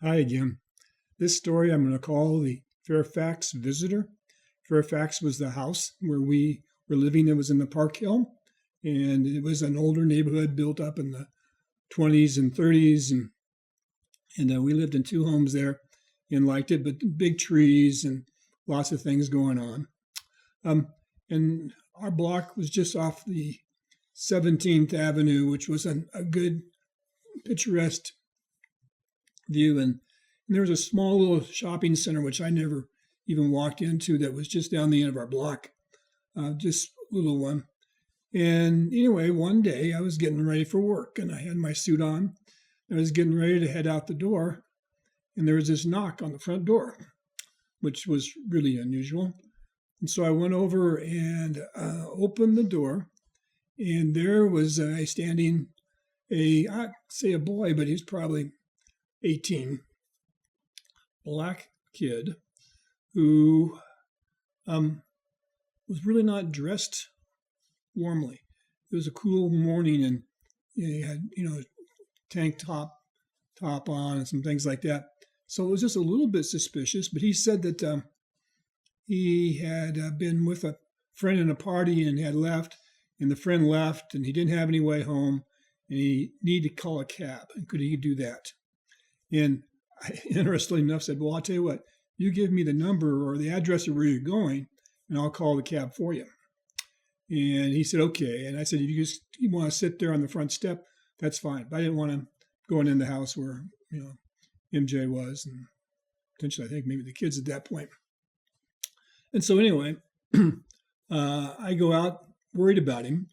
Hi again. This story I'm going to call the Fairfax Visitor. Fairfax was the house where we were living. It was in the Park Hill, and it was an older neighborhood built up in the 20s and 30s, and we lived in two homes there and liked it, but big trees and lots of things going on. Um, and our block was just off the 17th Avenue, which was a good picturesque view. And there was a small little shopping center, which I never even walked into, that was just down the end of our block, just a little one. And anyway, one day I was getting ready for work and I had my suit on. I was getting ready to head out the door, and there was this knock on the front door, which was really unusual. And so I went over and opened the door, and there was standing I'd say a boy, but he's probably 18, black kid who was really not dressed warmly. It was a cool morning, and he had, tank top on and some things like that. So it was just a little bit suspicious, but he said that he had been with a friend in a party and had left, and the friend left, and he didn't have any way home, and he needed to call a cab, and could he do that? And I, interestingly enough, said, well, I'll tell you what, you give me the number or the address of where you're going, and I'll call the cab for you. And he said, okay. And I said, if you want to sit there on the front step, that's fine. But I didn't want him going in the house where, MJ was, and potentially, I think, maybe the kids at that point. And so anyway, I go out worried about him.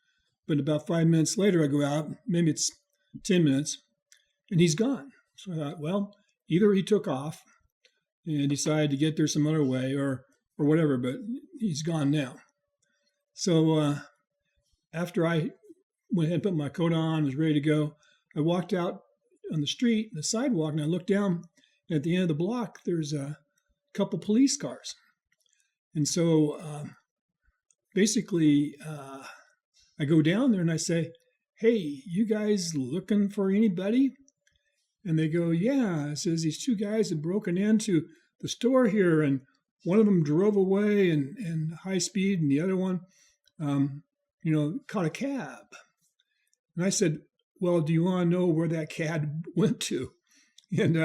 But about 5 minutes later, I go out, maybe it's 10 minutes, and he's gone. So I thought, well, either he took off and decided to get there some other way or whatever, but he's gone now. So after I went ahead and put my coat on, was ready to go, I walked out on the street, the sidewalk, and I looked down, and at the end of the block, there's a couple police cars. And so basically, I go down there and I say, hey, you guys looking for anybody? And they go, yeah. It says these two guys had broken into the store here, and one of them drove away in high speed, and the other one, caught a cab. And I said, well, do you want to know where that cab went to? And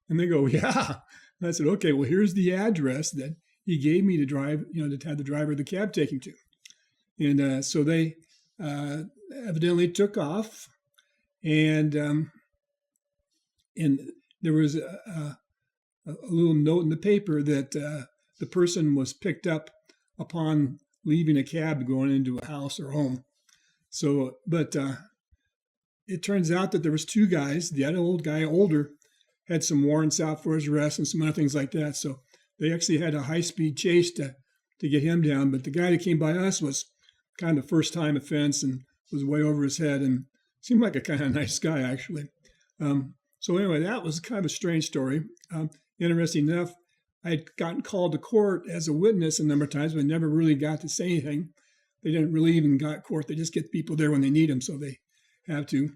they go, yeah. And I said, okay, well, here's the address that he gave me to drive, to have the driver of the cab take him to. And so they evidently took off, and there was a little note in the paper that the person was picked up upon leaving a cab going into a house or home. So, but it turns out that there was two guys. The other old guy, older, had some warrants out for his arrest and some other things like that. So they actually had a high-speed chase to get him down. But the guy that came by us was kind of first-time offense and was way over his head and seemed like a kind of nice guy, actually. So anyway, that was kind of a strange story. Interesting enough, I had gotten called to court as a witness a number of times, but never really got to say anything. They didn't really even got court. They just get people there when they need them, so they have to.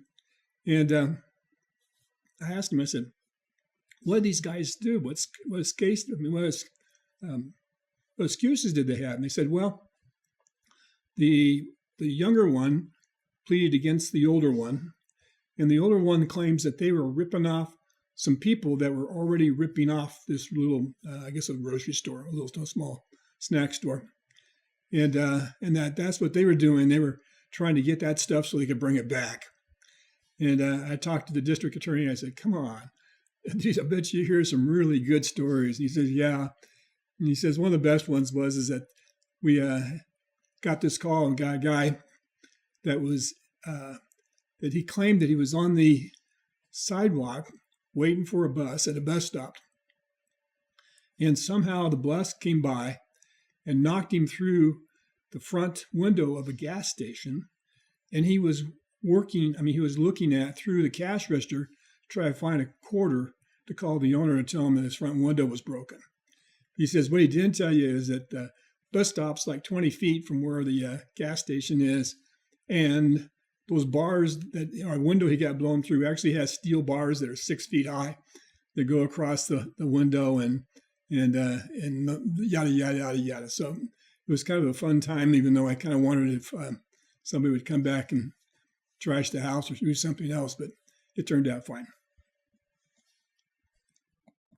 And I asked him, I said, what did these guys do? What excuses did they have? And they said, well, the younger one pleaded against the older one, and the older one claims that they were ripping off some people that were already ripping off this little, I guess a grocery store, a little small snack store. And that's what they were doing. They were trying to get that stuff so they could bring it back. And I talked to the district attorney, and I said, come on, I bet you hear some really good stories. And he says, yeah. And he says, one of the best ones is that we got this call and got a guy that was, that he claimed that he was on the sidewalk waiting for a bus at a bus stop. And somehow the bus came by and knocked him through the front window of a gas station. And he was he was looking through the cash register to try to find a quarter to call the owner and tell him that his front window was broken. He says, what he didn't tell you is that the bus stop's like 20 feet from where the gas station is. And those bars, that our window he got blown through actually has steel bars that are 6 feet high. that go across the window and yada yada yada yada. So it was kind of a fun time, even though I kind of wondered if somebody would come back and trash the house or do something else, but it turned out fine.